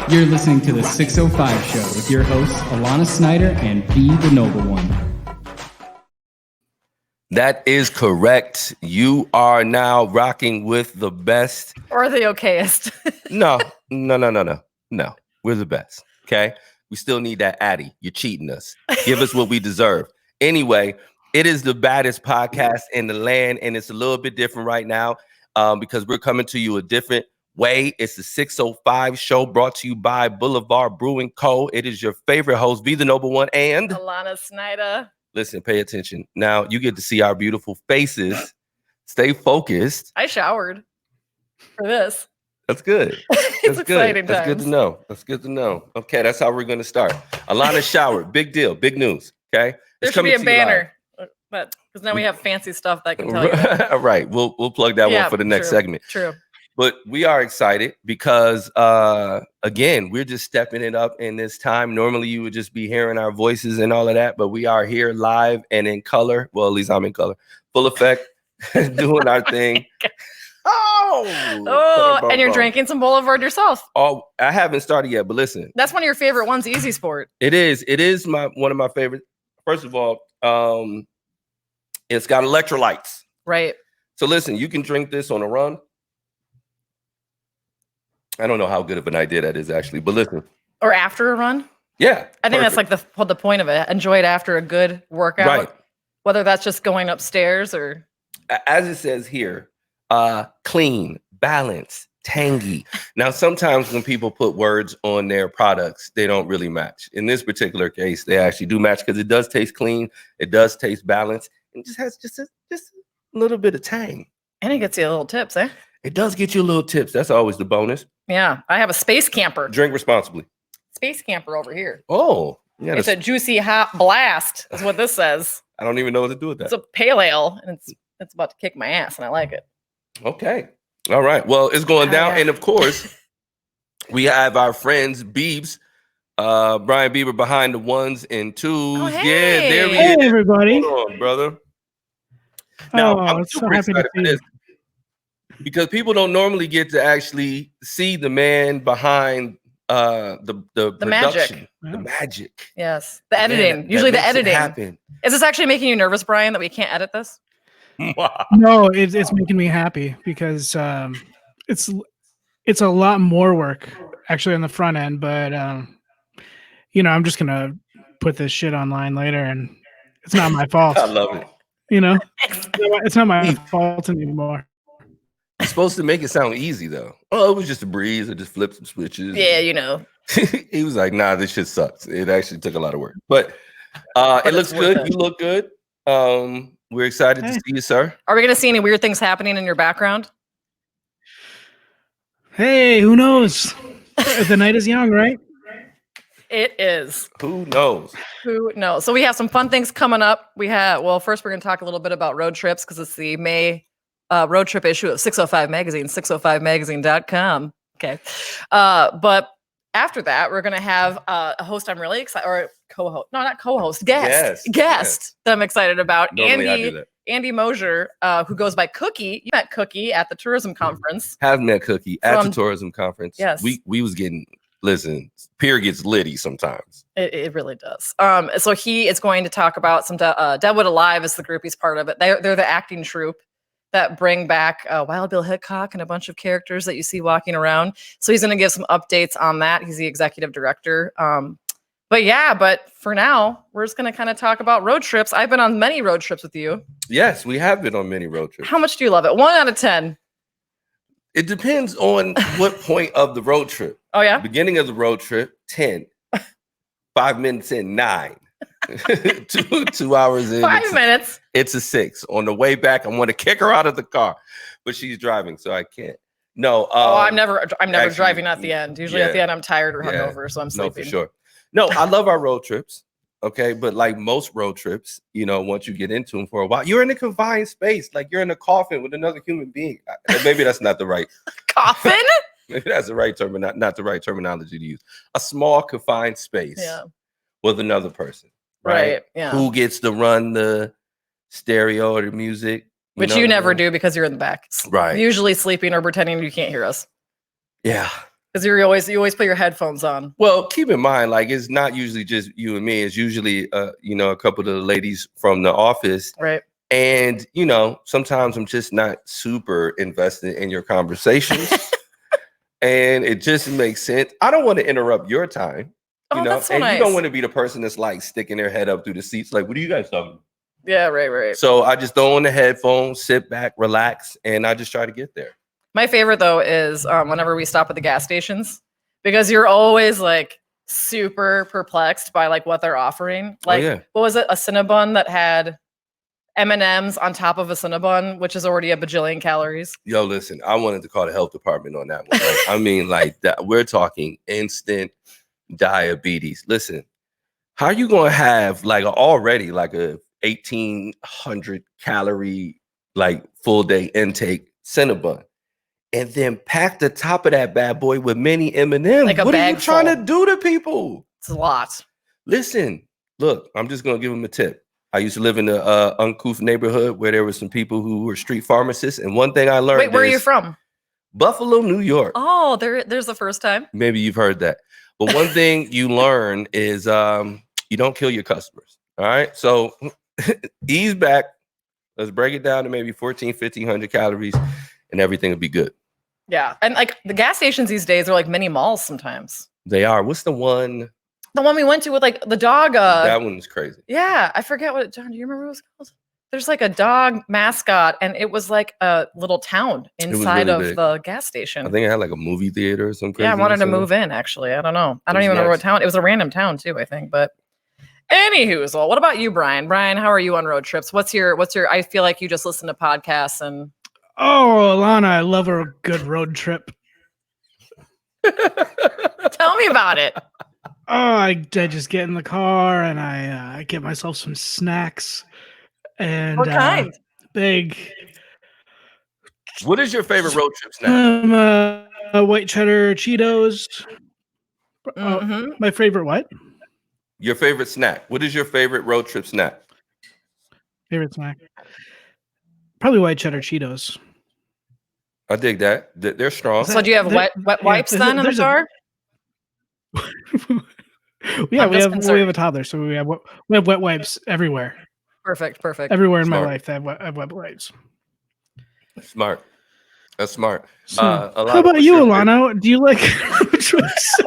You're listening to the 605 Show with your hosts, Alana Snyder and B the Noble One. That is correct. You are now rocking with the best. Or the okayest. No. We're the best, okay? We still need that Addy. You're cheating us. Give us what we deserve. Anyway, it is the baddest podcast in the land, and it's a little bit different right now because we're coming to you a different way. It's the 605 Show brought to you by Boulevard Brewing Co. It is your favorite host, Be the Noble One, and Alana Snyder. Listen, pay attention. Now you get to see our beautiful faces. Stay focused. I showered for this. That's good. It's exciting That's good to know. That's good to know. Okay, that's how we're going to start. Alana showered. Big deal. Big news. Okay. There should be a banner, but because now we have fancy stuff that I can tell you about. All right. We'll plug that one for the next segment. True. But we are excited because, again, we're just stepping it up in this time. Normally, you would just be hearing our voices and all of that, but we are here live and in color. Well, at least I'm in color. Full effect, doing our thing. And you're drinking some Boulevard yourself. Oh, I haven't started yet, but listen. That's one of your favorite ones, Easy Sport. It is. It is one of my favorites. First of all, it's got electrolytes. Right. So listen, you can drink this on a run. I don't know how good of an idea that is actually, but listen. Or after a run. Yeah. I think that's like the point of it. Enjoy it after a good workout. Right. Whether that's just going upstairs or. As it says here, clean, balanced, tangy. Now, sometimes when people put words on their products, they don't really match. In this particular case, they actually do match because it does taste clean. It does taste balanced. And just has just a little bit of tang. And it gets you a little tips, eh? It does get you a little tips. That's always the bonus. Yeah. I have a space camper. Drink responsibly. Space camper over here. Oh. Yeah, it's a juicy hot blast is what this says. I don't even know what to do with that. It's a pale ale, and it's about to kick my ass, and I like it. Okay. All right. Well, it's going down. And of course, we have our friends, Biebs, Brian Bieber behind the ones and twos. Oh, hey. Yeah, there we Hey, everybody. Hold on, brother. Now, I'm super excited for this because people don't normally get to actually see the man behind the production, the magic. Yes, the editing. Usually the editing. Is this actually making you nervous, Brian, that we can't edit this? No, it's making me happy because it's a lot more work actually on the front end, but I'm just gonna put this shit online later, and it's not my fault. I love it. It's not my fault anymore. You're supposed to make it sound easy though. Oh, it was just a breeze. I just flipped some switches. Yeah, He was like, "Nah, this shit sucks." It actually took a lot of work, but it looks good. You look good. We're excited to see you, sir. Are we going to see any weird things happening in your background? Hey, who knows? The night is young, right? It is. Who knows? Who knows? So we have some fun things coming up. First we're going to talk a little bit about road trips because it's the May road trip issue of 605 Magazine, 605magazine.com. Okay. But after that, we're going to have a host I'm really excited, or co-host. No, not co-host. Guest that I'm excited about. Normally Andy Mosher, who goes by Cookie. You met Cookie at the tourism conference. Have met Cookie at the tourism conference. Yes. We was getting, listen, Pier gets litty sometimes. It really does. So he is going to talk about some Deadwood Alive is the Groupies part of it. They're the acting troupe that bring back Wild Bill Hickok and a bunch of characters that you see walking around. So he's going to give some updates on that. He's the executive director. But for now, we're just going to kind of talk about road trips. I've been on many road trips with you. Yes, we have been on many road trips. How much do you love it? 1 out of 10. It depends on what point of the road trip. Oh, yeah? Beginning of the road trip, 10. 5 minutes in, 9. 2 hours in. 5 minutes. It's a 6. On the way back, I want to kick her out of the car, but she's driving, so I can't. No. I'm never actually, driving at the end. Usually at the end, I'm tired or hungover, so I'm sleeping. No, for sure. No, I love our road trips. Okay, but like most road trips, once you get into them for a while, you're in a confined space, like you're in a coffin with another human being. Maybe that's not the right coffin. Maybe that's the right term, not the right terminology to use. A small confined space with another person. Right. Yeah. Who gets to run the stereo or the music? Which you never do because you're in the back. Right. Usually sleeping or pretending you can't hear us. Yeah. Because you always put your headphones on. Well, keep in mind, like it's not usually just you and me. It's usually, a couple of the ladies from the office. Right. And, sometimes I'm just not super invested in your conversations. And it just makes sense. I don't want to interrupt your time. That's so nice. You don't want to be the person that's like sticking their head up through the seats. Like, what are you guys talking about? Yeah, right. So I just throw on the headphones, sit back, relax, and I just try to get there. My favorite though is whenever we stop at the gas stations, because you're always like super perplexed by like what they're offering. Like, What was it? A Cinnabon that had M&Ms on top of a Cinnabon, which is already a bajillion calories. Yo, listen, I wanted to call the health department on that one. Like that. We're talking instant diabetes. Listen, how are you going to have like already like a 1,800 calorie like full day intake Cinnabon? And then pack the top of that bad boy with mini M&Ms. Like what are you trying full. to do to people? It's a lot. Listen, look, I'm just going to give them a tip. I used to live in the uncouth neighborhood where there were some people who were street pharmacists. And one thing I learned. Wait, where are you from? Buffalo, New York. Oh, there's the first time. Maybe you've heard that. But one thing you learn is you don't kill your customers. All right. So ease back. Let's break it down to maybe 1,500 calories and everything will be good. Yeah. And like the gas stations these days are like mini malls sometimes. They are. What's the one? The one we went to with like the dog. That one's crazy. Yeah. I forget what John, do you remember what it was called? There's like a dog mascot and it was like a little town inside really of the gas station. I think it had like a movie theater or something. Yeah, I wanted to move in actually. I don't know. I don't even remember what town. It was a random town too, I think. But anywho, what about you, Brian? Brian, how are you on road trips? What's your I feel like you just listen to podcasts and Oh, Alana, I love a good road trip. Tell me about it. Oh, I just get in the car and I get myself some snacks. And what kind? Big. What is your favorite road trip snack? White cheddar Cheetos. My favorite what? Your favorite snack. What is your favorite road trip snack? Favorite snack? Probably white cheddar Cheetos. I dig that. They're strong. So do you have wet wipes then in the car? Yeah, we have a toddler, so we have wet wipes everywhere. Perfect. Everywhere in my life, I have wet wipes. Smart. That's smart. So, how about you, Alana? Do you like road trips?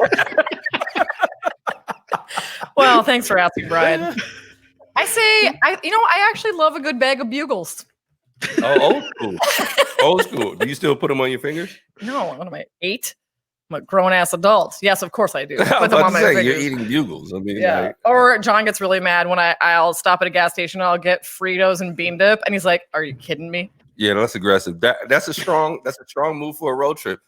Well, thanks for asking, Brian. I actually love a good bag of Bugles. Oh, old school. Do you still put them on your fingers? No, what am I, 8? I'm a grown-ass adult. Yes, of course I do. Put them on my fingers. You're eating Bugles. Yeah. Or John gets really mad when I'll stop at a gas station and I'll get Fritos and bean dip, and he's like, "Are you kidding me?" Yeah, that's aggressive. That's a strong move for a road trip.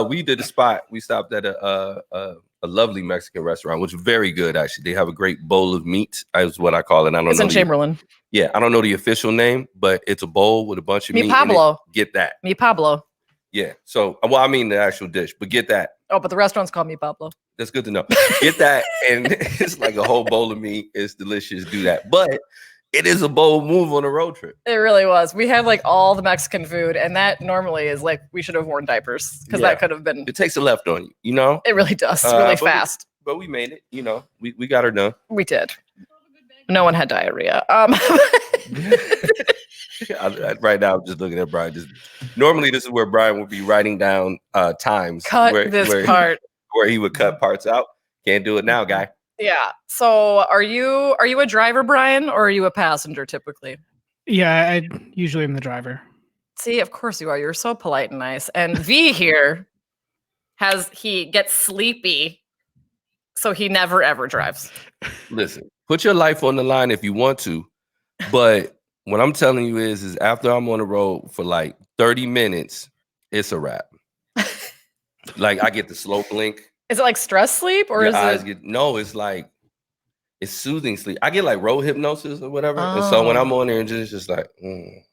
We did a spot. We stopped at a lovely Mexican restaurant, which is very good actually. They have a great bowl of meat, is what I call it. It's in Chamberlain. Yeah, I don't know the official name, but it's a bowl with a bunch of meat. Pablo. Get that. Mi Pablo. Yeah. So, I mean the actual dish, but get that. Oh, but the restaurant's called Mi Pablo. That's good to know. Get that, and it's like a whole bowl of meat. It's delicious. Do that, but it is a bold move on a road trip. It really was. We had like all the Mexican food, and that normally is like we should have worn diapers because that could have been. It takes a left on you, you know. It really does, really fast. But we made it. You know, we got her done. We did. No one had diarrhea. Right now, I'm just looking at Brian. Normally, this is where Brian would be writing down times. Part where he would cut parts out. Can't do it now, guy. Yeah. So, are you a driver, Brian, or are you a passenger typically? Yeah, I usually am the driver. See, of course you are. You're so polite and nice. And V here he gets sleepy, so he never ever drives. Listen, put your life on the line if you want to, but what I'm telling you is after I'm on the road for like 30 minutes, it's a wrap. Like I get the slow blink. Is it like stress sleep or is it? It's like it's soothing sleep. I get like road hypnosis or whatever, and so when I'm on there, it's just like, and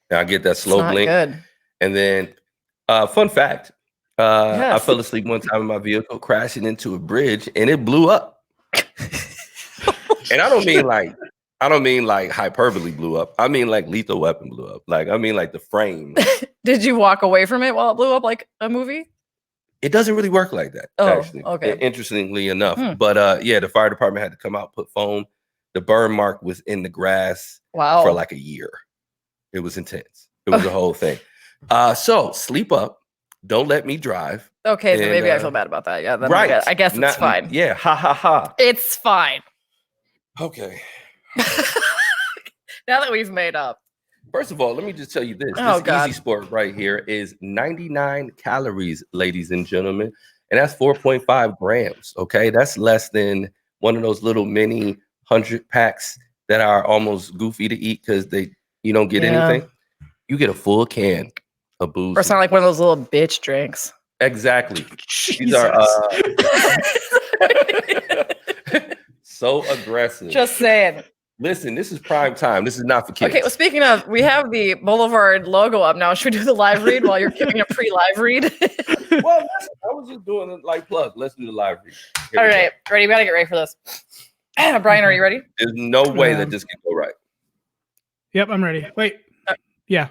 I get that slow blink. Good. And then, fun fact, I fell asleep one time in my vehicle, crashing into a bridge, and it blew up. And I don't mean like hyperbole blew up. I mean like Lethal Weapon blew up. Like I mean like the frame. Did you walk away from it while it blew up like a movie? It doesn't really work like that, actually. Okay. Interestingly enough. But yeah, the fire department had to come out, put foam. The burn mark was in the grass for like a year. It was intense. It was a whole thing. So sleep up. Don't let me drive. Okay, then maybe I feel bad about that. Yeah, then right. I guess it's fine. Yeah, ha ha ha. It's fine. Okay. Now that we've made up. First of all, let me just tell you this. Oh, this Easy Sport right here is 99 calories, ladies and gentlemen. And that's 4.5 grams. Okay. That's less than one of those little mini 100 packs that are almost goofy to eat because you don't get anything. You get a full can of booze. Or it's not like one of those little bitch drinks. Exactly. These are so aggressive. Just saying. Listen, this is prime time. This is not for kids. Okay, well, speaking of, we have the Boulevard logo up now. Should we do the live read while you're giving a pre-live read? Well, I was just doing a light plug. Let's do the live read. All right, ready? We gotta get ready for this. Brian, are you ready? There's no way that this can go right. Yep, I'm ready. Wait. Yeah.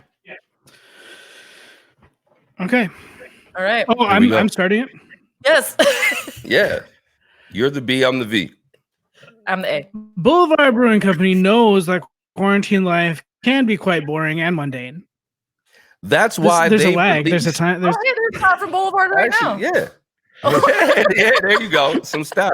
Okay. All right. Oh, I'm starting it? Yes. Yeah. You're the B, I'm the V. I'm the A. Boulevard Brewing Company knows that quarantine life can be quite boring and mundane. That's why there's a lag. There's a time. There's Todd from Boulevard right now. Yeah. Yeah, there you go. Some style.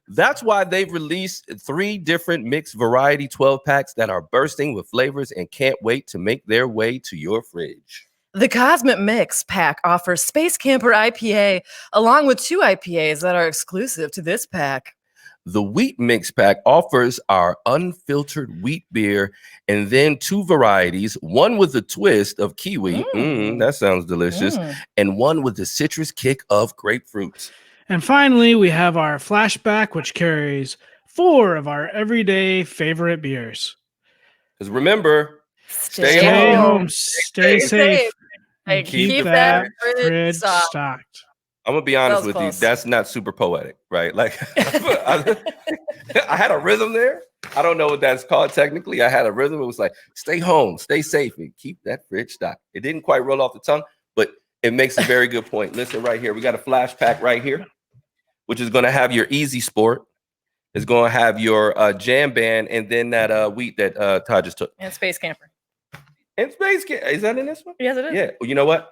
That's why they've released 3 different mixed variety 12 packs that are bursting with flavors and can't wait to make their way to your fridge. The Cosmic Mix pack offers Space Camper IPA along with 2 IPAs that are exclusive to this pack. The Wheat Mix pack offers our unfiltered wheat beer and then 2 varieties, one with a twist of kiwi. That sounds delicious. And one with the citrus kick of grapefruit. And finally, we have our flashback, which carries 4 of our everyday favorite beers. Because remember, stay home, stay safe, and keep that fridge stocked. I'm gonna be honest with you. That's not super poetic, right? Like I had a rhythm there. I don't know what that's called technically. I had a rhythm. It was like, stay home, stay safe, and keep that fridge stocked. It didn't quite roll off the tongue, but it makes a very good point. Listen right here. We got a flashback right here, which is going to have your Easy Sport. It's going to have your Jam Band, and then that wheat that Todd just took. And Space Camper. And Space Camper. Is that in this one? Yes, it is. Yeah. Well, you know what?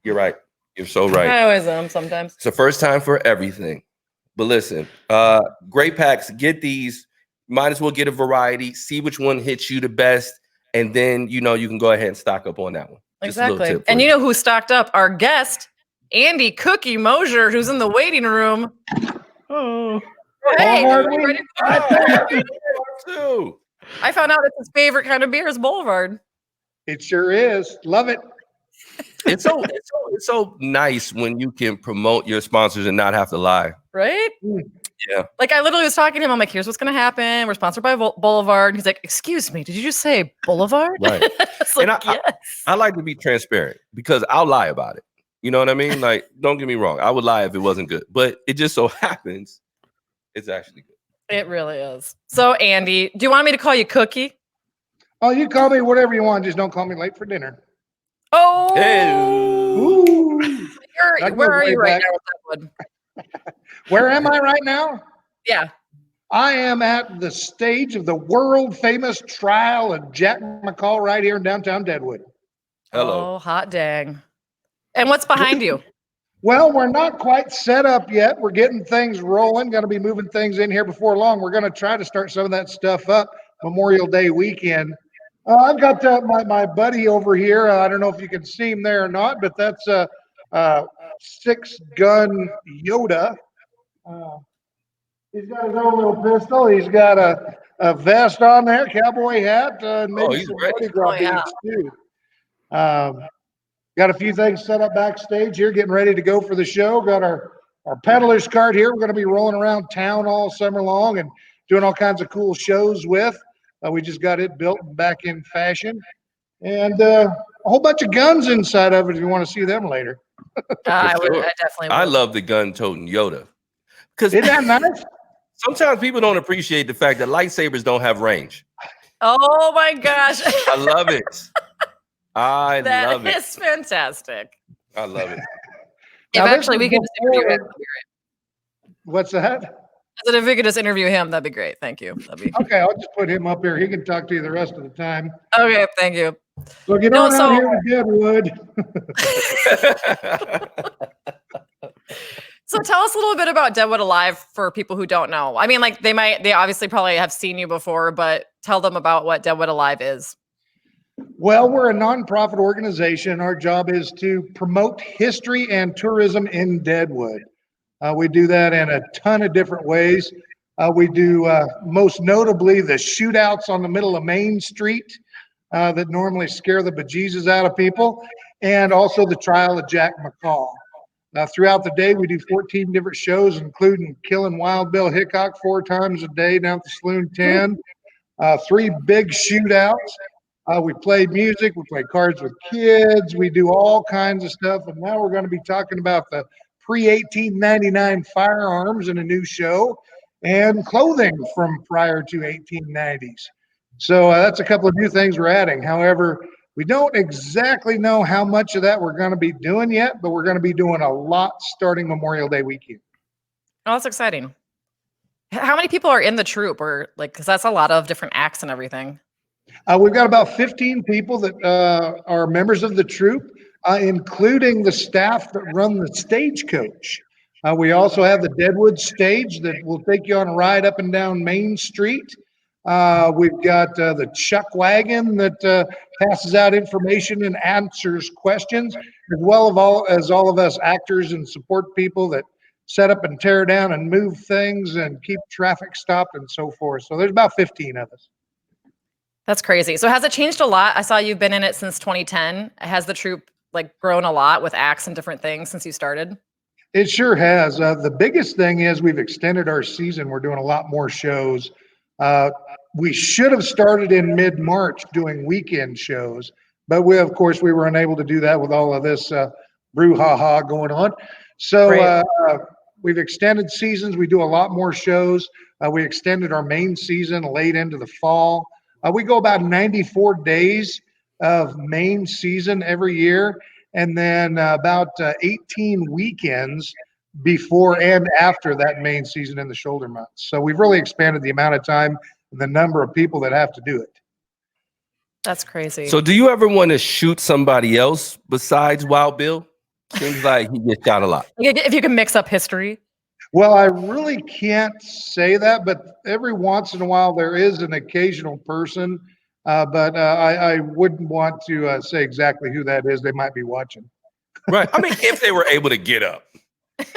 You're right. You're so right. I always am sometimes. It's the first time for everything. But listen, great packs. Get these. Might as well get a variety. See which one hits you the best. And then, you can go ahead and stock up on that one. Exactly. And you know who stocked up? Our guest, Andy Cookie Mosher, who's in the waiting room. Oh. Hey, ready? Too. I found out it's his favorite kind of beer is Boulevard. It sure is. Love it. It's so nice when you can promote your sponsors and not have to lie. Right? Yeah. Like I literally was talking to him. I'm like, here's what's going to happen. We're sponsored by Boulevard. He's like, excuse me, did you just say Boulevard? Right. Like, and I like to be transparent because I'll lie about it. You know what I mean? Like, don't get me wrong. I would lie if it wasn't good, but it just so happens it's actually good. It really is. So Andy, do you want me to call you Cookie? Oh, you call me whatever you want. Just don't call me late for dinner. Oh, hey. Where are you right now with that one? Where am I right now? Yeah. I am at the stage of the world famous trial of Jack McCall right here in downtown Deadwood. Hello. Oh, hot dang. And what's behind you? Well, we're not quite set up yet. We're getting things rolling. Going to be moving things in here before long. We're going to try to start some of that stuff up Memorial Day weekend. I've got my buddy over here. I don't know if you can see him there or not, but that's a 6-gun Yoda. He's got his own little pistol. He's got a vest on there, cowboy hat, and maybe some Mardi Gras beads too. Got a few things set up backstage here, getting ready to go for the show. Got our peddler's cart here. We're going to be rolling around town all summer long and doing all kinds of cool shows with. We just got it built back in fashion. And a whole bunch of guns inside of it if you want to see them later. I definitely would. I love the gun-toting Yoda. Isn't that nice? Sometimes people don't appreciate the fact that lightsabers don't have range. Oh my gosh. I love it. I love it. That is fantastic. I love it. If actually we could just interview him, that'd be great. What's that? I said if we could just interview him, that'd be great. Thank you. That'd be Okay, I'll just put him up here. He can talk to you the rest of the time. okay. Thank you. So get No, on so- out here to Deadwood. So tell us a little bit about Deadwood Alive for people who don't know. I mean, like they obviously probably have seen you before, but tell them about what Deadwood Alive is. Well, we're a nonprofit organization. Our job is to promote history and tourism in Deadwood. We do that in a ton of different ways. We do most notably the shootouts on the middle of Main Street that normally scare the bejesus out of people, and also the trial of Jack McCall. Throughout the day, we do 14 different shows, including killing Wild Bill Hickok 4 times a day down at the Saloon 10, 3 big shootouts. We play music, we play cards with kids, we do all kinds of stuff. And now we're going to be talking about the pre-1899 firearms in a new show and clothing from prior to 1890s. So that's a couple of new things we're adding. However, we don't exactly know how much of that we're going to be doing yet, but we're going to be doing a lot starting Memorial Day weekend. Oh, that's exciting. How many people are in the troupe, or like, because that's a lot of different acts and everything. We've got about 15 people that are members of the troupe, including the staff that run the stagecoach. We also have the Deadwood stage that will take you on a ride up and down Main Street. We've got the chuck wagon that passes out information and answers questions, as well as all of us actors and support people that set up and tear down and move things and keep traffic stopped and so forth. So there's about 15 of us. That's crazy. So has it changed a lot? I saw you've been in it since 2010. Has the troupe like grown a lot with acts and different things since you started? It sure has. The biggest thing is we've extended our season. We're doing a lot more shows. We should have started in mid-March doing weekend shows, but we were unable to do that with all of this brouhaha going on. So we've extended seasons. We do a lot more shows. We extended our main season late into the fall. We go about 94 days of main season every year, and then about 18 weekends before and after that main season in the shoulder months. So we've really expanded the amount of time and the number of people that have to do it. That's crazy. So do you ever want to shoot somebody else besides Wild Bill? Seems like he gets shot a lot. If you can mix up history. Well, I really can't say that, but every once in a while there is an occasional person, but I wouldn't want to say exactly who that is. They might be watching. Right. I mean, if they were able to get up.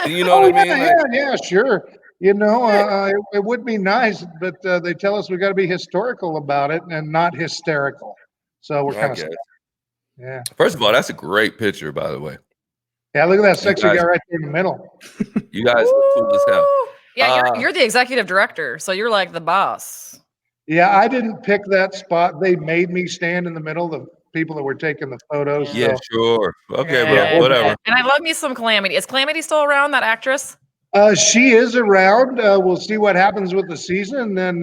You know what I mean? Yeah, sure. You know, it would be nice, but they tell us we got to be historical about it and not hysterical. So we're kind of scared. Yeah. First of all, that's a great picture, by the way. Yeah, look at that sexy guy right there in the middle. You guys look cool as hell. Yeah, you're the executive director, so you're like the boss. Yeah, I didn't pick that spot. They made me stand in the middle. The people that were taking the photos. Yeah, so. Sure. Okay, Yeah. bro. Whatever. And I love me some Calamity. Is Calamity still around, that actress? She is around. We'll see what happens with the season, and then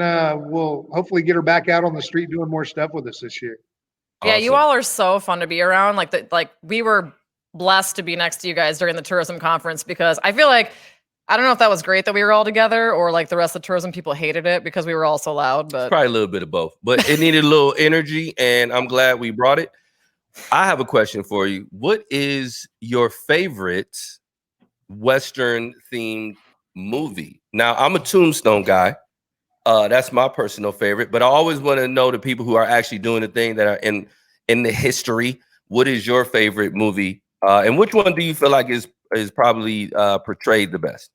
we'll hopefully get her back out on the street doing more stuff with us this year. Yeah, you all are so fun to be around. Like we were blessed to be next to you guys during the tourism conference, because I feel like, I don't know if that was great that we were all together, or like the rest of the tourism people hated it because we were all so loud. But probably a little bit of both, but it needed a little energy, and I'm glad we brought it. I have a question for you. What is your favorite Western themed movie? Now, I'm a Tombstone guy. That's my personal favorite, but I always want to know the people who are actually doing the thing that are in the history. What is your favorite movie? And which one do you feel like is probably portrayed the best?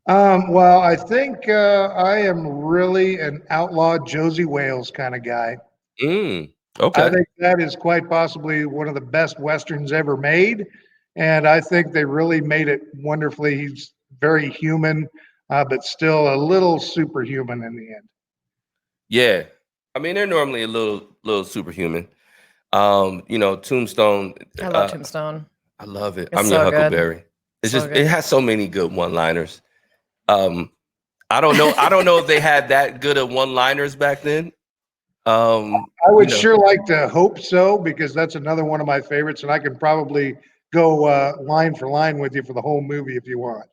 Well, I think I am really an outlaw Josie Wales kind of guy. Okay. I think that is quite possibly one of the best Westerns ever made. And I think they really made it wonderfully. He's very human, but still a little superhuman in the end. Yeah. I mean, they're normally a little superhuman. You know, Tombstone. I love Tombstone. I love it. It's I'm so your Huckleberry. good. It's So just good. It has so many good one-liners. I don't know if they had that good of one-liners back then. I would sure like to hope so, because that's another one of my favorites, and I can probably go line for line with you for the whole movie if you want.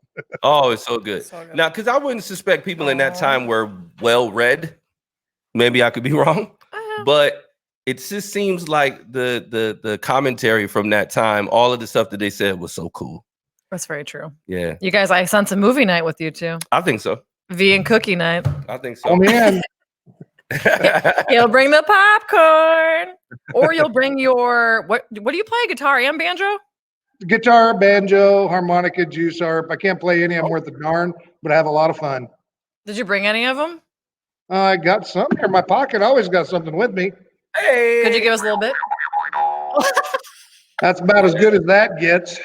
Oh, it's so good. So good. Now, because I wouldn't suspect people in that time were well read. Maybe I could be wrong, but it just seems like the commentary from that time, all of the stuff that they said was so cool. That's very true. Yeah, You guys, I sense a movie night with you too. I think so. V and cookie night. I think so. Oh man, You'll bring the popcorn, or you'll bring your what do you play? Guitar and banjo? guitar, banjo, harmonica, juice harp. I can't play any of them worth a darn, but I have a lot of fun. Did you bring any of them? I got some here in my pocket. I always got something with me. Hey, Could you give us a little bit? That's about as good as that gets.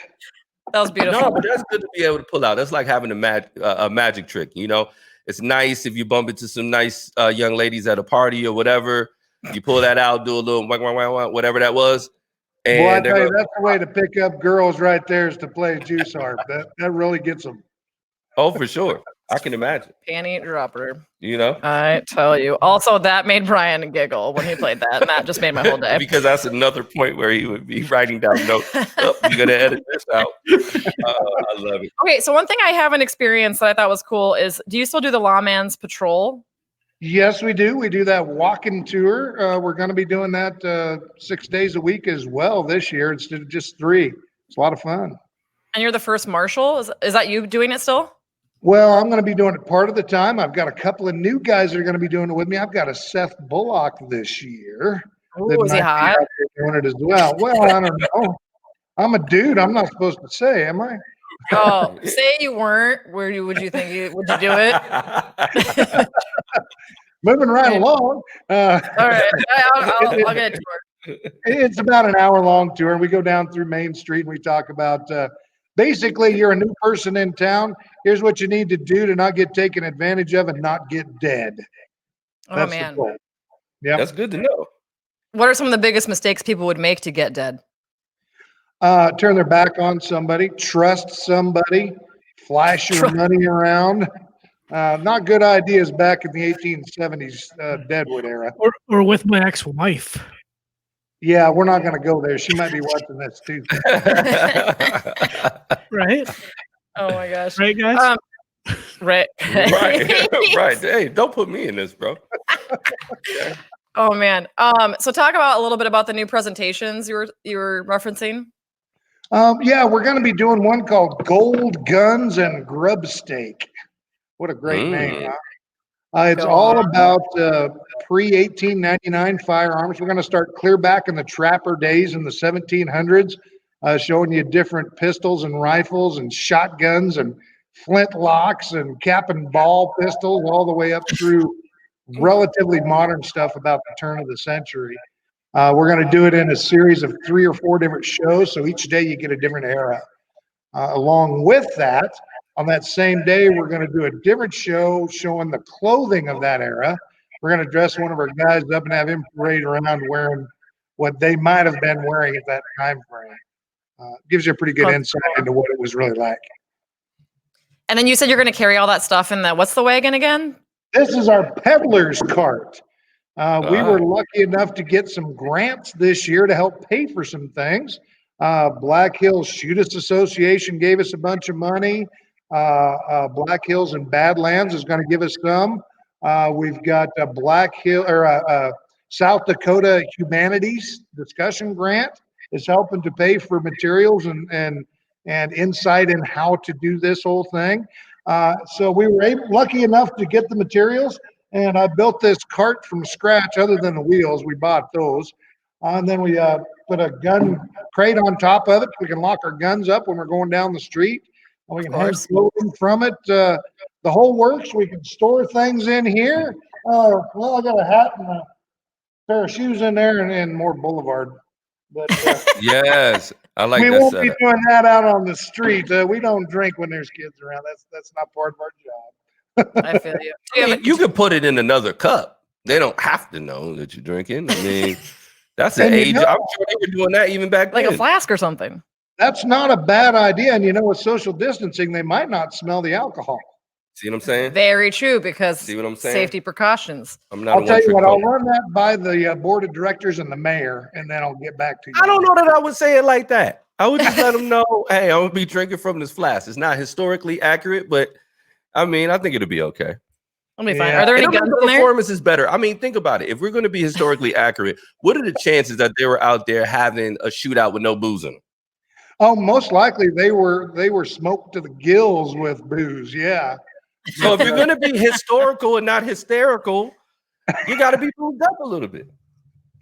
That was beautiful. No, but that's good to be able to pull out. That's like having a magic trick. You know, it's nice if you bump into some nice young ladies at a party or whatever. You pull that out, do a little whatever that was. And Boy, I tell you, that's the way to pick up girls right there is to play juice harp. That really gets them. oh, for sure. I can imagine. Panty dropper. You know, I tell you. Also, that made Brian giggle when he played that, and that just made my whole day. because that's another point where he would be writing down notes. Oh, you're gonna edit this out. I love it. Okay, so one thing I haven't experienced that I thought was cool is, do you still do the Lawman's Patrol? Yes, we do. We do that walking tour. We're going to be doing that 6 days a week as well this year instead of just 3. It's a lot of fun. And you're the first marshal? Is that you doing it still? Well, I'm going to be doing it part of the time. I've got a couple of new guys that are going to be doing it with me. I've got a Seth Bullock this year. Ooh, is he hot? Doing it as well. Well, I don't know. I'm a dude. I'm not supposed to say, am I? Oh, say you weren't. Would you think would you do it? Moving right along. All right, I'll get a tour. It's about an hour-long tour, and we go down through Main Street and we talk about basically you're a new person in town. Here's what you need to do to not get taken advantage of and not get dead. Oh man, yeah, That's good to know. what are some of the biggest mistakes people would make to get dead? Turn their back on somebody, trust somebody, flash your money around. Not good ideas back in the 1870s Deadwood era. Or with my ex-wife. Yeah, we're not going to go there. She might be watching this too. Right? Oh my gosh. Right, guys? Right. right. Hey, don't put me in this, bro. Oh man. So talk about a little bit about the new presentations you were referencing. Yeah, we're going to be doing one called Gold Guns and Grub Steak. What a great name, huh? It's all about pre-1899 firearms. We're going to start clear back in the trapper days in the 1700s, showing you different pistols and rifles and shotguns and flintlocks and cap and ball pistols, all the way up through relatively modern stuff about the turn of the century. We're going to do it in a series of 3 or 4 different shows, so each day you get a different era. Along with that, on that same day, we're going to do a different show showing the clothing of that era. We're going to dress one of our guys up and have him parade around wearing what they might have been wearing at that time frame. Gives you a pretty good insight into what it was really like. And then you said you're going to carry all that stuff in what's the wagon again? This is our peddler's cart. We were lucky enough to get some grants this year to help pay for some things. Black Hills Shootist Association gave us a bunch of money. Black Hills and Badlands is going to give us some. We've got a South Dakota Humanities Discussion Grant is helping to pay for materials and insight in how to do this whole thing. So we were lucky enough to get the materials, and I built this cart from scratch. Other than the wheels, we bought those, and then we put a gun crate on top of it. We can lock our guns up when we're going down the street. We can hang clothing from it. The whole works. We can store things in here. Well, I got a hat and a pair of shoes in there and more Boulevard. But Yes, I like we that won't setup. be doing that out on the street. We don't drink when there's kids around. That's not part of our job. I feel you. I mean, you could put it in another cup. They don't have to know that you're drinking. I mean, that's an age. I'm sure they were doing that even back Like then. a flask or something. That's not a bad idea. And with social distancing, they might not smell the alcohol. See what I'm saying? Very true, because See what I'm saying? safety precautions. I'm not. I'll tell you what, I'll run that by the board of directors and the mayor, and then I'll get back to you. I don't know that I would say it like that. I would just let them know, hey, I'm gonna be drinking from this flask. It's not historically accurate, but I mean, I think it'll be okay. I'll be fine. Are there any And guns the in there? performance is better. I mean, think about it. If we're going to be historically accurate, what are the chances that they were out there having a shootout with no booze in them? Oh, most likely they were smoked to the gills with booze. Yeah. So if you're going to be historical and not hysterical, you got to be moved up a little bit.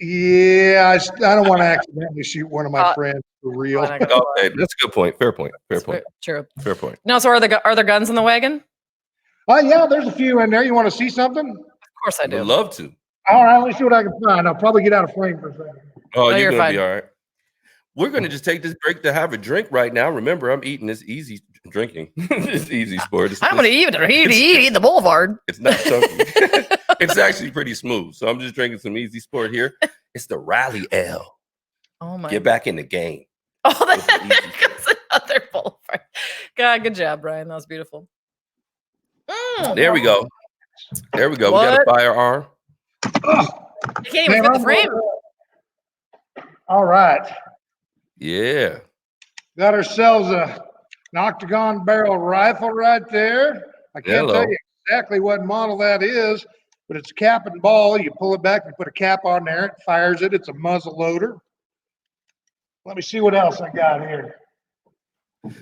Yeah, I don't want to accidentally shoot one of my friends for real. Okay, that's a good point. Fair point. True. Fair point. No, so are there guns in the wagon? Oh yeah, there's a few in there. You want to see something? Of course I do. I'd love to. All right, let's see what I can find. I'll probably get out of frame for a second. Oh, you're going to fine. be all right. We're going to just take this break to have a drink right now. Remember, I'm eating this easy drinking. It's easy sport. I'm going to eat the Boulevard. It's not chunky. It's actually pretty smooth. So I'm just drinking some easy sport here. It's the Rally L. Oh my. Get back in the game. Oh, that's another Boulevard. God, good job, Brian. That was beautiful. There we go. There we go. What? We got a firearm. You can't even fit the frame. All right. Yeah. Got ourselves an octagon barrel rifle right there. I can't tell you exactly what model that is, but it's cap and ball. You pull it back, you put a cap on there, it fires it. It's a muzzle loader. Let me see what else I got here.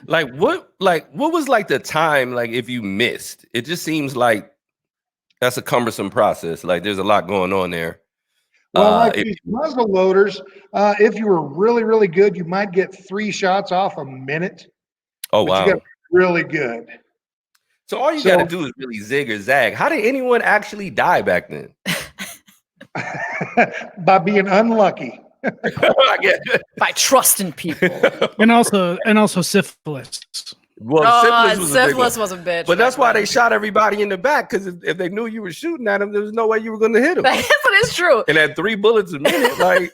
What was like the time, like if you missed? It just seems like that's a cumbersome process. Like there's a lot going on there. Well, these muzzle loaders, if you were really, really good, you might get 3 shots off a minute. Oh, wow. You got to be really good. So all you got to do is really zig or zag. How did anyone actually die back then? By being unlucky. I get it. By trusting people. and also syphilis. Well, syphilis was a bitch. But that's why they shot everybody in the back, because if they knew you were shooting at them, there was no way you were going to hit them. That is true. And at 3 bullets a minute, like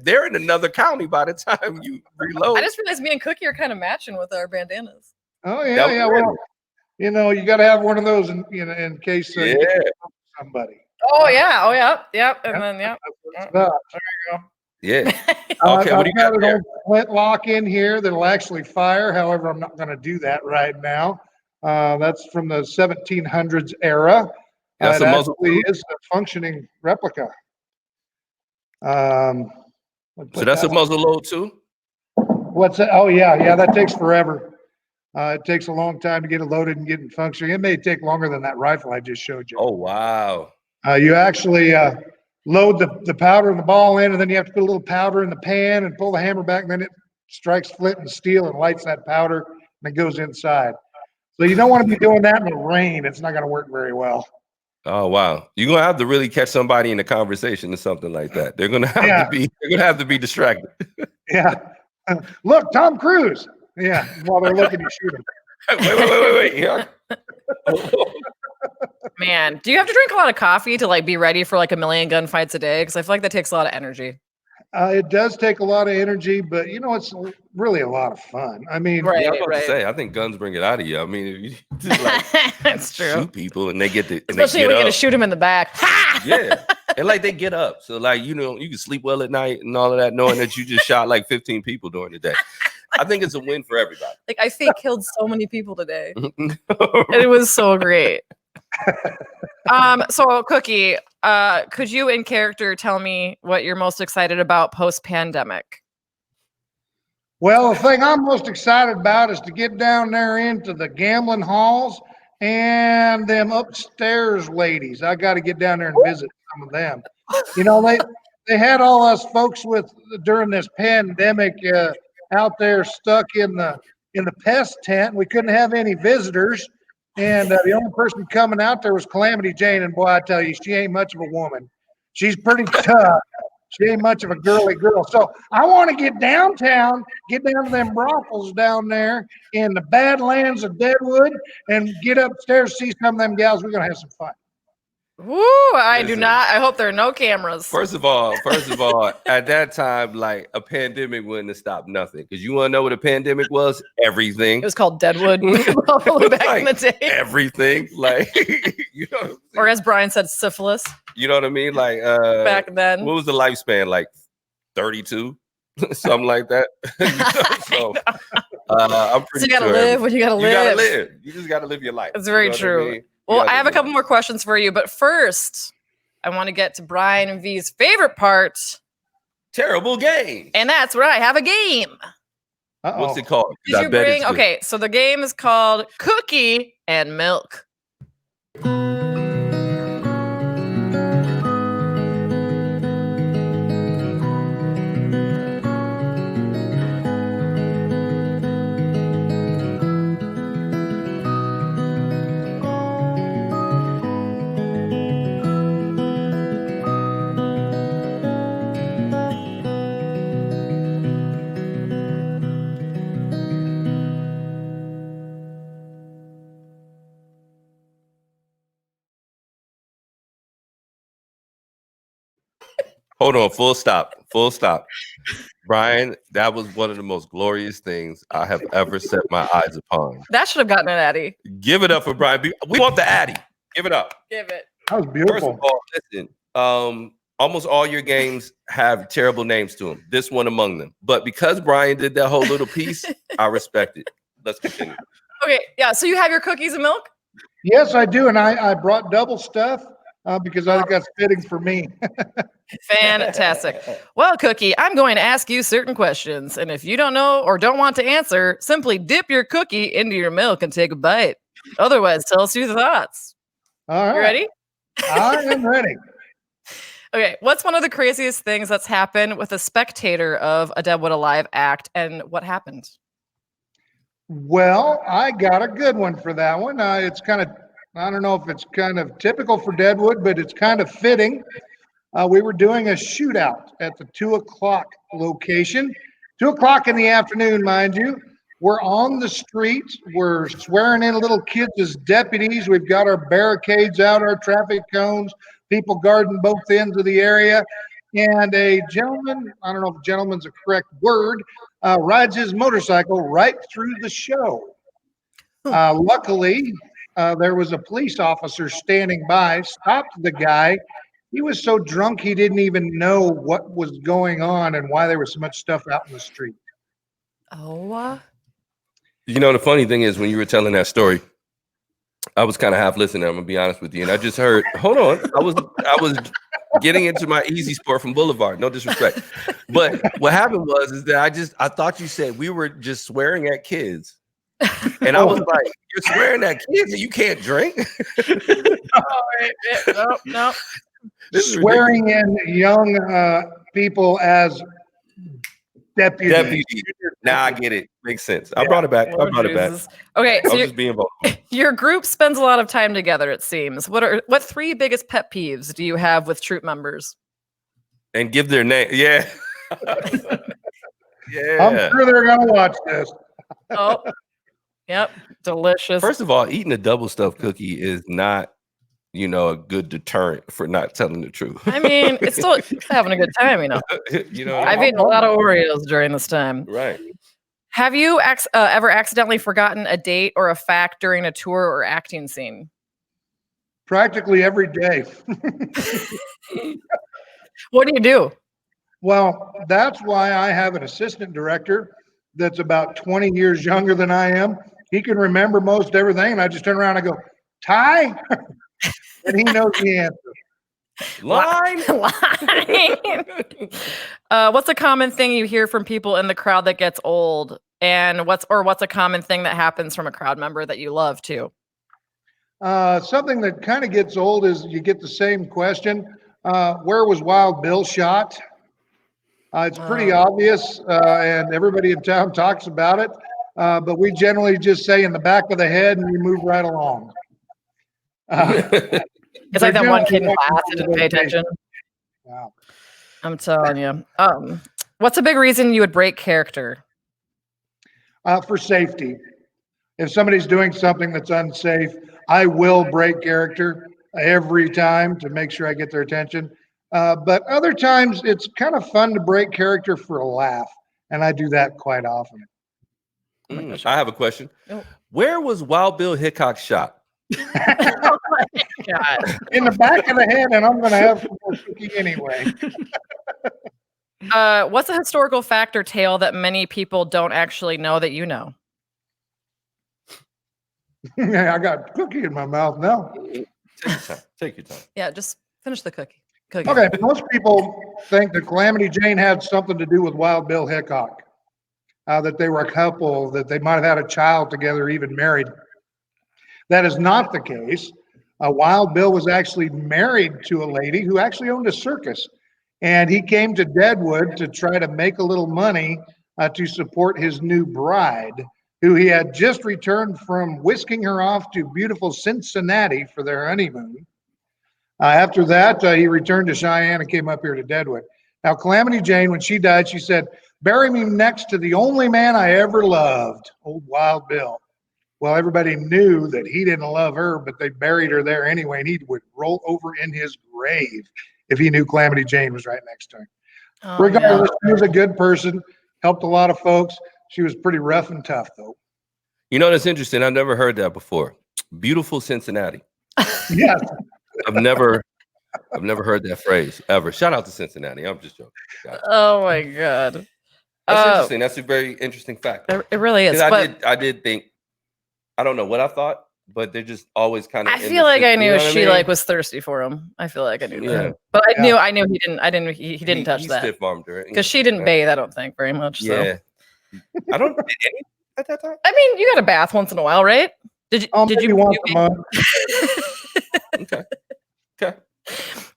they're in another county by the time you reload. I just realized me and Cookie are kind of matching with our bandanas. Oh yeah. Well, you got to have one of those in case somebody. Oh yeah. Yep. And then there you go. Yeah. Okay. What do you got an there? old flintlock in here that'll actually fire. However, I'm not going to do that right now. That's from the 1700s era. That's it a muzzle actually is a functioning replica. So that's a muzzle load too? What's that? Oh yeah. That takes forever. It takes a long time to get it loaded and get it functioning. It may take longer than that rifle I just showed you. Oh wow. You actually load the powder and the ball in, and then you have to put a little powder in the pan and pull the hammer back, and then it strikes flint and steel and lights that powder, and it goes inside. So you don't want to be doing that in the rain. It's not going to work very well. Oh wow. You're gonna have to really catch somebody in a conversation or something like that. They're gonna have to be distracted. Yeah. Look, Tom Cruise. Yeah, while they're looking to shoot him. Wait. Yeah. Man, do you have to drink a lot of coffee to like be ready for like 1 million gunfights a day? Because I feel like that takes a lot of energy. It does take a lot of energy, but it's really a lot of fun. I mean, I was about to say, I think guns bring it out of you. I mean, if you just that's true. Shoot people and they get the especially when you're gonna shoot them in the back. Yeah, and like they get up, so like you can sleep well at night and all of that, knowing that you just shot like 15 people during the day. I think it's a win for everybody. Like I fake killed so many people today. And it was so great. So Cookie, could you in character tell me what you're most excited about post-pandemic? Well, the thing I'm most excited about is to get down there into the gambling halls and them upstairs ladies. I got to get down there and visit some of them. They had all us folks during this pandemic out there stuck in the pest tent. We couldn't have any visitors. And the only person coming out there was Calamity Jane. And boy, I tell you, she ain't much of a woman. She's pretty tough. She ain't much of a girly girl. So I want to get downtown, get down to them brothels down there in the Badlands of Deadwood and get upstairs, see some of them gals. We're going to have some fun. Woo, I do not. I hope there are no cameras. First of all, at that time, like a pandemic wouldn't have stopped nothing. Because you want to know what a pandemic was? Everything. It was called Deadwood back in the day. Everything. Like, or as Brian said, syphilis. You know what I mean? Like, back then. What was the lifespan? Like 32? something like that. So I'm pretty you gotta sure live when you gotta live. You gotta live. You just gotta live your life. That's very true. Well, I have a couple more questions for you, but first, I want to get to Brian and V's favorite part. Terrible game. And that's where I have a game. Uh-oh. What's it called? Did you bring? Okay, so the game is called Cookie and Milk. Hold on, full stop. Brian, that was one of the most glorious things I have ever set my eyes upon. That should have gotten an Addy. Give it up for Brian. We want the Addy. Give it up. Give it. That was beautiful. First of all, listen, almost all your games have terrible names to them. This one among them. But because Brian did that whole little piece, I respect it. Let's continue. Okay, yeah, so you have your cookies and milk? Yes, I do. And I brought double stuff because I think that's fitting for me. Fantastic. Well, Cookie, I'm going to ask you certain questions. And if you don't know or don't want to answer, simply dip your cookie into your milk and take a bite. Otherwise, tell us your thoughts. All right. You ready? I am ready. Okay, what's one of the craziest things that's happened with a spectator of a Deadwood Alive act, and what happened? Well, I got a good one for that one. It's kind of, I don't know if it's kind of typical for Deadwood, but it's kind of fitting. We were doing a shootout at the 2:00 location. 2:00 in the afternoon, mind you. We're on the street. We're swearing in little kids as deputies. We've got our barricades out, our traffic cones, people guarding both ends of the area. And a gentleman, I don't know if gentleman's a correct word, rides his motorcycle right through the show. Luckily, there was a police officer standing by, stopped the guy. He was so drunk he didn't even know what was going on and why there was so much stuff out in the street. Oh. You know, the funny thing is when you were telling that story, I was kind of half listening, I'm gonna be honest with you. And I just heard, hold on, I was getting into my easy sport from Boulevard, no disrespect. But what happened was that I thought you said we were just swearing at kids. And I was like, you're swearing at kids and you can't drink? No. Swearing in young people as deputies. Now I get it. Makes sense. I brought it back. Lord Jesus. Okay, so just being vulnerable. Your group spends a lot of time together, it seems. What three biggest pet peeves do you have with troop members? And give their name. Yeah. Yeah. I'm sure they're gonna watch this. Oh, yep. Delicious. First of all, eating a double stuffed cookie is not, a good deterrent for not telling the truth. I mean, it's still having a good time, I've eaten a lot of Oreos during this time. Right. Have you ever accidentally forgotten a date or a fact during a tour or acting scene? Practically every day. What do you do? Well, that's why I have an assistant director that's about 20 years younger than I am. He can remember most everything, and I just turn around and I go, Ty? And he knows the answer. Line. What's a common thing you hear from people in the crowd that gets old? And what's a common thing that happens from a crowd member that you love too? Something that kind of gets old is you get the same question. Where was Wild Bill shot? It's pretty obvious, and everybody in town talks about it. But we generally just say in the back of the head, and we move right along. It's like that one kid in class that didn't pay attention. Wow. I'm telling you. What's a big reason you would break character? For safety. If somebody's doing something that's unsafe, I will break character every time to make sure I get their attention. But other times it's kind of fun to break character for a laugh. And I do that quite often. I have a question. Oh. Where was Wild Bill Hickok shot? Oh my God. In the back of the head, and I'm going to have some more cookie anyway. What's a historical fact or tale that many people don't actually know that you know? Yeah, I got cookie in my mouth now. Take your time. Take your time. Yeah, just finish the cookie. Okay, most people think that Calamity Jane had something to do with Wild Bill Hickok, that they were a couple, that they might have had a child together, even married. That is not the case. Wild Bill was actually married to a lady who actually owned a circus, and he came to Deadwood to try to make a little money to support his new bride, who he had just returned from whisking her off to beautiful Cincinnati for their honeymoon. After that, he returned to Cheyenne and came up here to Deadwood. Now, Calamity Jane, when she died, she said, "Bury me next to the only man I ever loved, old Wild Bill." Well, everybody knew that he didn't love her, but they buried her there anyway, and he would roll over in his grave if he knew Calamity Jane was right next to him. Regardless, she was a good person, helped a lot of folks. She was pretty rough and tough, though. You know, that's interesting. I've never heard that before. Beautiful Cincinnati. Yes. I've never heard that phrase ever. Shout out to Cincinnati. I'm just joking. Gotcha. Oh my God. That's interesting. That's a very interesting fact. It really is. I did think, I don't know what I thought, but they're just always kind of. I feel like I knew she like was thirsty for him. I feel like I knew that, but I knew he didn't touch that. Stiff armed her because she didn't bathe. I don't think very much. Yeah, so. I don't. Did any at that time? I mean, you got a bath once in a while, right? Did you once a month? Okay. Okay.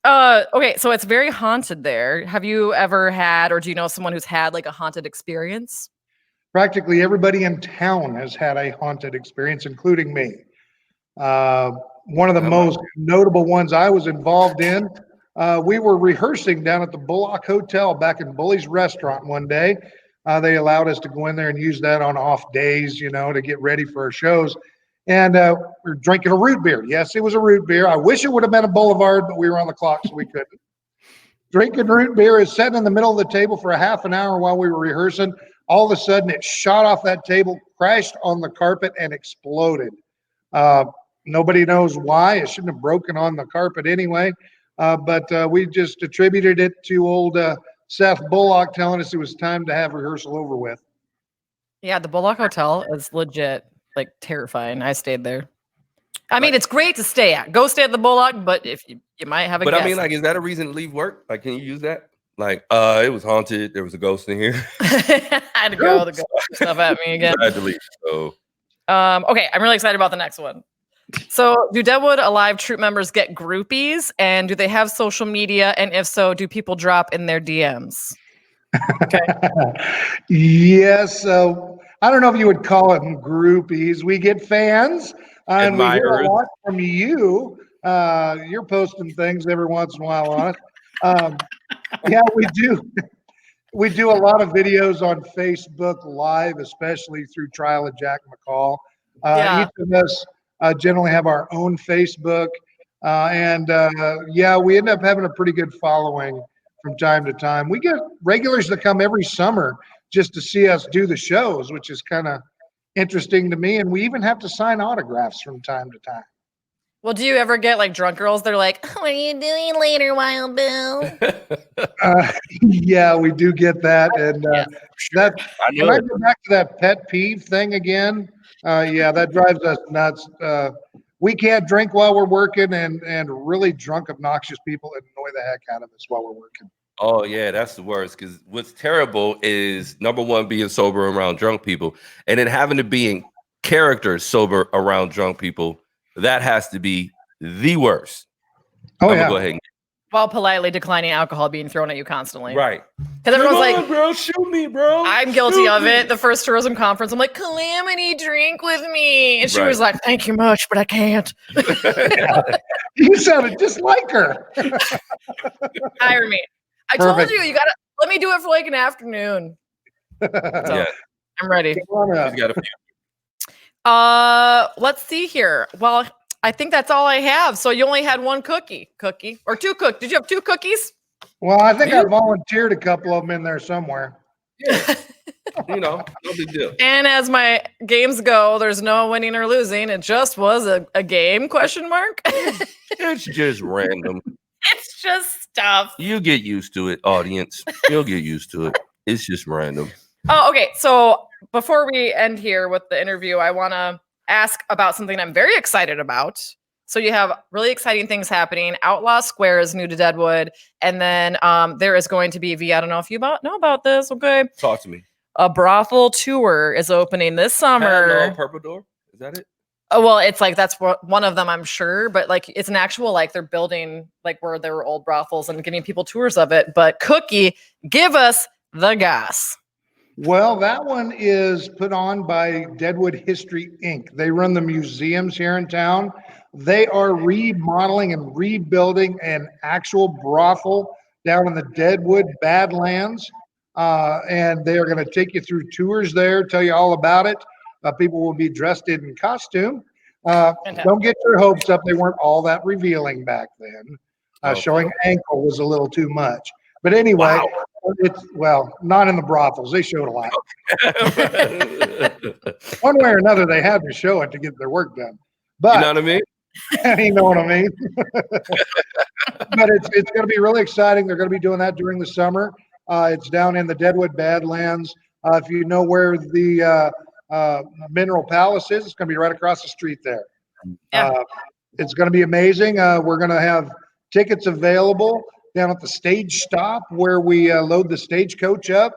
Okay, so it's very haunted there. Have you ever had, or do you know someone who's had like a haunted experience? Practically everybody in town has had a haunted experience, including me. One of the most notable ones I was involved in, we were rehearsing down at the Bullock Hotel back in Bully's Restaurant one day. They allowed us to go in there and use that on off days, to get ready for our shows. And we were drinking a root beer. Yes, it was a root beer. I wish it would have been a Boulevard, but we were on the clock, so we couldn't. Drinking root beer is sitting in the middle of the table for a half an hour while we were rehearsing. All of a sudden, it shot off that table, crashed on the carpet, and exploded. Nobody knows why. It shouldn't have broken on the carpet anyway. But we just attributed it to old Seth Bullock telling us it was time to have rehearsal over with. Yeah, the Bullock Hotel is legit, like terrifying. I stayed there. I mean, it's great to stay at. Go stay at the Bullock, but if you might have a guest. I mean, like, is that a reason to leave work? Like, can you use that? Like, it was haunted. There was a ghost in here. I had to go. The ghost stuff at me again. I had to leave. So, okay, I'm really excited about the next one. So, do Deadwood Alive troupe members get groupies, and do they have social media? And if so, do people drop in their DMs? Okay. Yes. I don't know if you would call it groupies. We get fans, and we hear a lot from you. You're posting things every once in a while on it. Yeah, we do. We do a lot of videos on Facebook Live, especially through Trial of Jack McCall. Each of us generally have our own Facebook. We end up having a pretty good following from time to time. We get regulars that come every summer just to see us do the shows, which is kind of interesting to me. And we even have to sign autographs from time to time. Well, do you ever get like drunk girls? They're like, "What are you doing later, Wild Bill?" Yeah, we do get that. And that when I go back to that pet peeve thing again, that drives us nuts. We can't drink while we're working, and really drunk, obnoxious people annoy the heck out of us while we're working. Oh yeah, that's the worst. Because what's terrible is, number one, being sober around drunk people, and then having to be in character sober around drunk people. That has to be the worst. Oh, yeah. Go ahead. While politely declining alcohol being thrown at you constantly. Right. Because everyone's like, bro, shoot me, bro. I'm guilty of it. The first tourism conference, I'm like, Calamity, drink with me. And she was like, thank you much, but I can't. You sounded just like her. Hire me. I told you gotta let me do it for like an afternoon. So, I'm ready. Let's see here. Well, I think that's all I have. So you only had one cookie or two cookies. Did you have two cookies? Well, I think I volunteered a couple of them in there somewhere. Yeah. No big deal. And as my games go, there's no winning or losing. It just was a game, question mark. It's just random. It's just stuff. You get used to it, audience. You'll get used to it. It's just random. Oh, okay. So before we end here with the interview, I want to ask about something I'm very excited about. So you have really exciting things happening. Outlaw Square is new to Deadwood. And then there is going to be, I don't know if you know about this. Okay. Talk to me. A brothel tour is opening this summer. Hello, Purple Door. Is that it? Oh, well, it's like that's one of them, I'm sure, but like it's an actual like they're building like where there were old brothels and giving people tours of it. But Cookie, give us the gas. Well, that one is put on by Deadwood History Inc. They run the museums here in town. They are remodeling and rebuilding an actual brothel down in the Deadwood Badlands. And they are going to take you through tours there, tell you all about it. People will be dressed in costume. Don't get your hopes up. They weren't all that revealing back then. Showing ankle was a little too much. But anyway, not in the brothels. They showed a lot. One way or another, they had to show it to get their work done. But you know what I mean? You know what I mean? But it's going to be really exciting. They're going to be doing that during the summer. It's down in the Deadwood Badlands. If you know where the Mineral Palace is, it's going to be right across the street there. Yeah. It's going to be amazing. We're going to have tickets available down at the stage stop where we load the stagecoach up.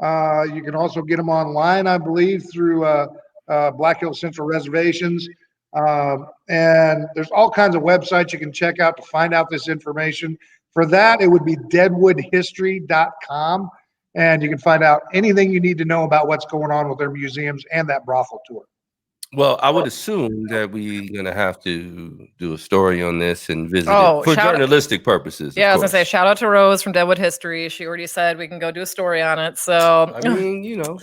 You can also get them online, I believe, through Black Hill Central Reservations. And there's all kinds of websites you can check out to find out this information. For that, it would be deadwoodhistory.com. And you can find out anything you need to know about what's going on with their museums and that brothel tour. Well, I would assume that we're going to have to do a story on this and visit it for journalistic purposes. Yeah, I was going to say, shout out to Rose from Deadwood History. She already said we can go do a story on it. So, I mean, you know.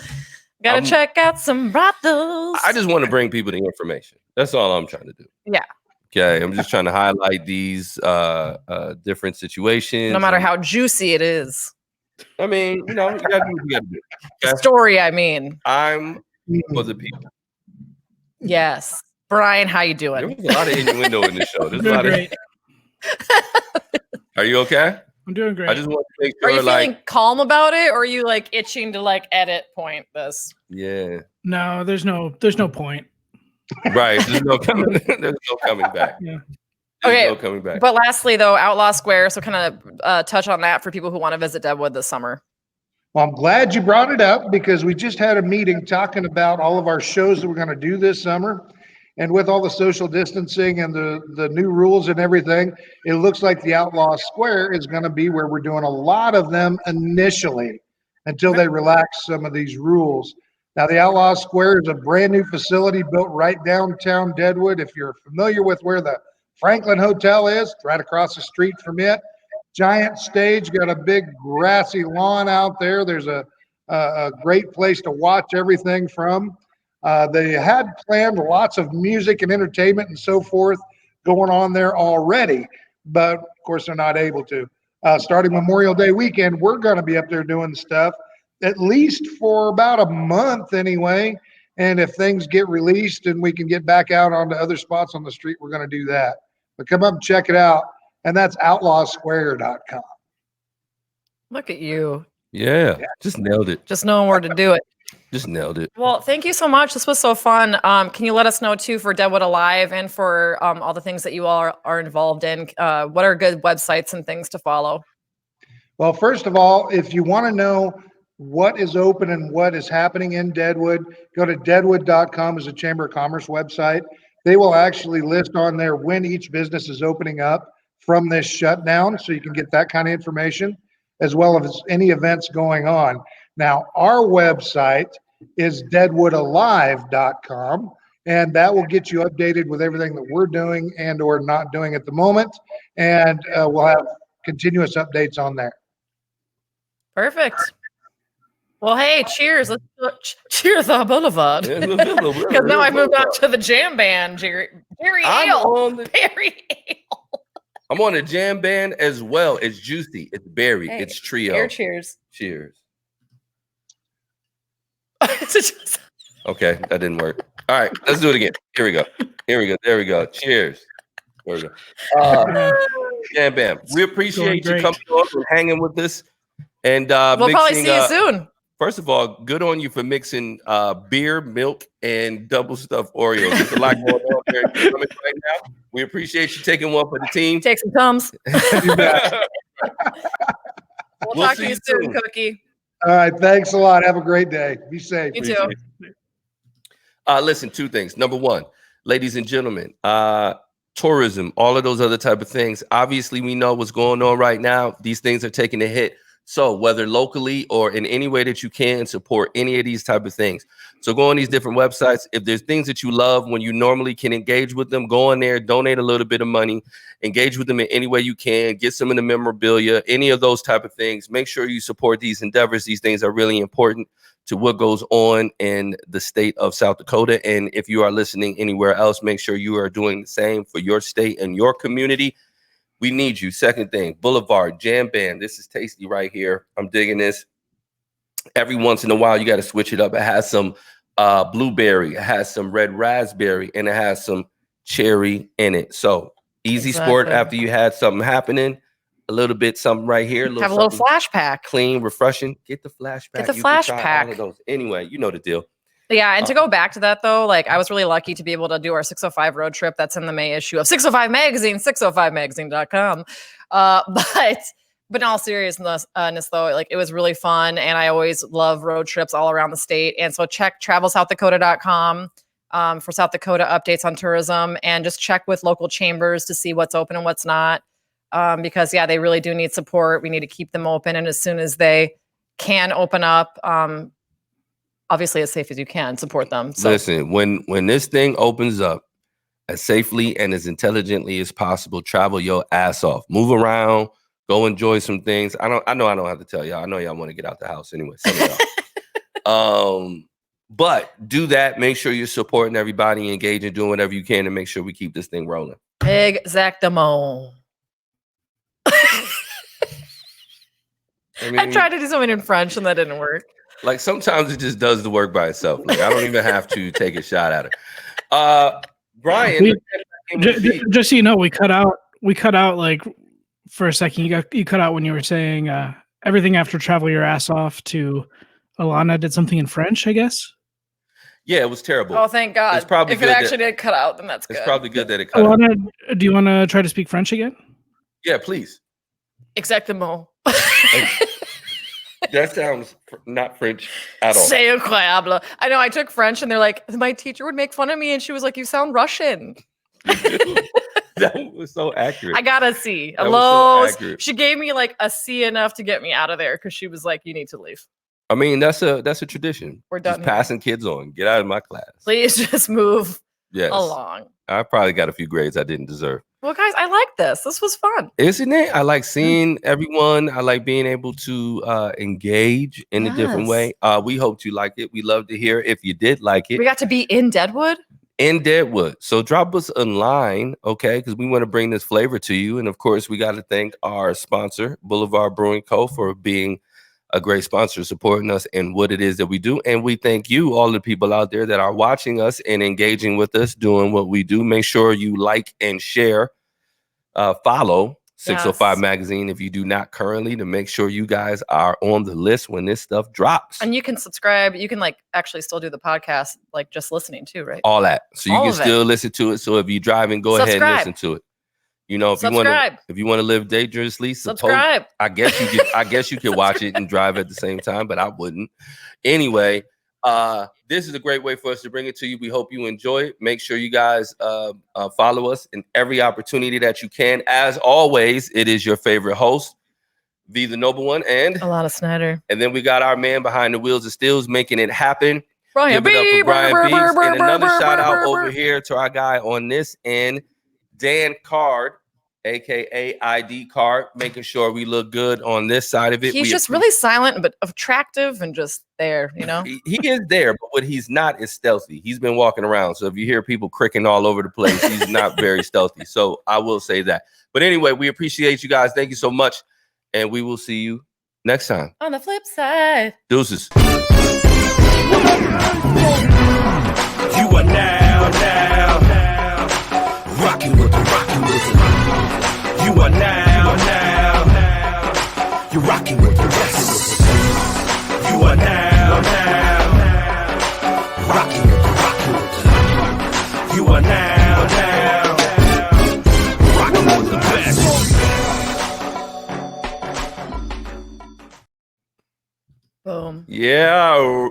Gotta check out some brothels. I just want to bring people the information. That's all I'm trying to do. Yeah. Okay, I'm just trying to highlight these different situations. No matter how juicy it is. I mean, you know, you gotta do what you gotta do. Okay? The story, I mean. I'm for the people. Yes. Brian, how you doing? There was a lot of innuendo in this show. There's a lot great. Are you okay? I'm doing great. I just want to make sure. Are you feeling calm about it, or are you like itching to like edit point this? Yeah. No, there's no point. Right. There's no coming back. Yeah. Okay. No coming back. But lastly, though, Outlaw Square. So kind of touch on that for people who want to visit Deadwood this summer. Well, I'm glad you brought it up because we just had a meeting talking about all of our shows that we're going to do this summer. And with all the social distancing and the new rules and everything, it looks like the Outlaw Square is going to be where we're doing a lot of them initially until they relax some of these rules. Now, the Outlaw Square is a brand new facility built right downtown Deadwood. If you're familiar with where the Franklin Hotel is, right across the street from it. Giant stage, got a big grassy lawn out there. There's a great place to watch everything from. They had planned lots of music and entertainment and so forth going on there already, but of course they're not able to. Starting Memorial Day weekend, we're going to be up there doing stuff at least for about a month anyway. And if things get released and we can get back out onto other spots on the street, we're going to do that. But come up and check it out. And that's outlawsquare.com. Look at you. Yeah. Just nailed it. Just knowing where to do it. Just nailed it. Well, thank you so much. This was so fun. Can you let us know too for Deadwood Alive and for all the things that you all are involved in? What are good websites and things to follow? Well, first of all, if you want to know what is open and what is happening in Deadwood, go to deadwood.com as a Chamber of Commerce website. They will actually list on there when each business is opening up from this shutdown, so you can get that kind of information, as well as any events going on. Now, our website is deadwoodalive.com, and that will get you updated with everything that we're doing and or not doing at the moment, and we'll have continuous updates on there. Perfect. Well, hey, cheers. Let's cheers on Boulevard. Because now I've moved on to the jam band, Jerry Ale. Berry Ale. I'm on a jam band as well. It's juicy. It's berry. Hey, it's trio. Cheers. Cheers. Okay, that didn't work. All right, let's do it again. Here we go. There we go. Cheers. There we go. Jam Bam. We appreciate you coming on and hanging with us. And we'll probably see you soon. First of all, good on you for mixing beer, milk, and double stuffed Oreos. There's a lot going on there right now. We appreciate you taking one for the team. Take some Tums. We'll talk to you soon, Cookie. All right. Thanks a lot. Have a great day. Be safe. You too. Listen, two things. Number one, ladies and gentlemen, tourism, all of those other type of things. Obviously, we know what's going on right now. These things are taking a hit. So whether locally or in any way that you can, support any of these type of things. So go on these different websites. If there's things that you love when you normally can engage with them, go on there, donate a little bit of money, engage with them in any way you can, get some of the memorabilia, any of those type of things. Make sure you support these endeavors. These things are really important to what goes on in the state of South Dakota. And if you are listening anywhere else, make sure you are doing the same for your state and your community. We need you. Second thing, Boulevard Jam Band. This is tasty right here. I'm digging this. Every once in a while, you got to switch it up. It has some blueberry, it has some red raspberry, and it has some cherry in it. So easy sport after you had something happening. A little bit something right here. Have a little flash pack. Clean, refreshing. Get the flash pack. Get the flash pack. All of those. Anyway, you know the deal. Yeah, and to go back to that though, like I was really lucky to be able to do our 605 road trip. That's in the May issue of 605 Magazine, 605magazine.com. But in all seriousness, though, like it was really fun, and I always love road trips all around the state. And so check travelsouthDakota.com for South Dakota updates on tourism, and just check with local chambers to see what's open and what's not. Because yeah, they really do need support. We need to keep them open, and as soon as they can open up, obviously as safe as you can, support them. So. Listen, when this thing opens up as safely and as intelligently as possible, travel your ass off. Move around, go enjoy some things. I know I don't have to tell y'all. I know y'all want to get out the house anyway. Some of y'all. But do that. Make sure you're supporting everybody, engaging, doing whatever you can to make sure we keep this thing rolling. Exactamo. I tried to do something in French and that didn't work. Like sometimes it just does the work by itself. Like I don't even have to take a shot at it. Brian, just so you know, we cut out like for a second. You cut out when you were saying everything after travel your ass off to Alana did something in French, I guess. Yeah, it was terrible. Oh, thank God. It's probably if it actually did cut out, then that's good. It's probably good that it cut out. Alana, do you want to try to speak French again? Yeah, please. Exactement. That sounds not French at all. C'est incroyable. I know. I took French, and they're like, my teacher would make fun of me, and she was like, "You sound Russian." That was so accurate. I got a C. A low. So she gave me like a C enough to get me out of there because she was like, "You need to leave." I mean, that's a tradition. We're done. Just passing kids on. Get out of my class. Please just move along. I probably got a few grades I didn't deserve. Well, guys, I like this. This was fun. Isn't it? I like seeing everyone. I like being able to engage in a different way. We hope you like it. We love to hear if you did like it. We got to be in Deadwood. In Deadwood. So drop us a line, okay? Because we want to bring this flavor to you. And of course, we got to thank our sponsor, Boulevard Brewing Co., for being a great sponsor, supporting us in what it is that we do. And we thank you, all the people out there that are watching us and engaging with us, doing what we do. Make sure you like and share, follow 605 Magazine if you do not currently, to make sure you guys are on the list when this stuff drops. And you can subscribe. You can like actually still do the podcast, like just listening too, right? All that. So you can still listen to it. So if you're driving, go ahead and listen to it. You know, if you want to live dangerously, subscribe. I guess you could watch it and drive at the same time, but I wouldn't. Anyway, this is a great way for us to bring it to you. We hope you enjoy it. Make sure you guys follow us in every opportunity that you can. As always, it is your favorite host, V the Noble One, and Alana Snyder. And then we got our man behind the wheels of steels making it happen. Brian Give it up for Brian Bees. And another shout out over here to our guy on this end, Dan Card, aka ID Card, making sure we look good on this side of it. He's just really silent but attractive and just there, you know. He is there, but what he's not is stealthy. He's been walking around, so if you hear people cricking all over the place, he's not very stealthy. So I will say that. But anyway, we appreciate you guys. Thank you so much, and we will see you next time on the flip side. Deuces. You are now rocking with the You are now Yeah.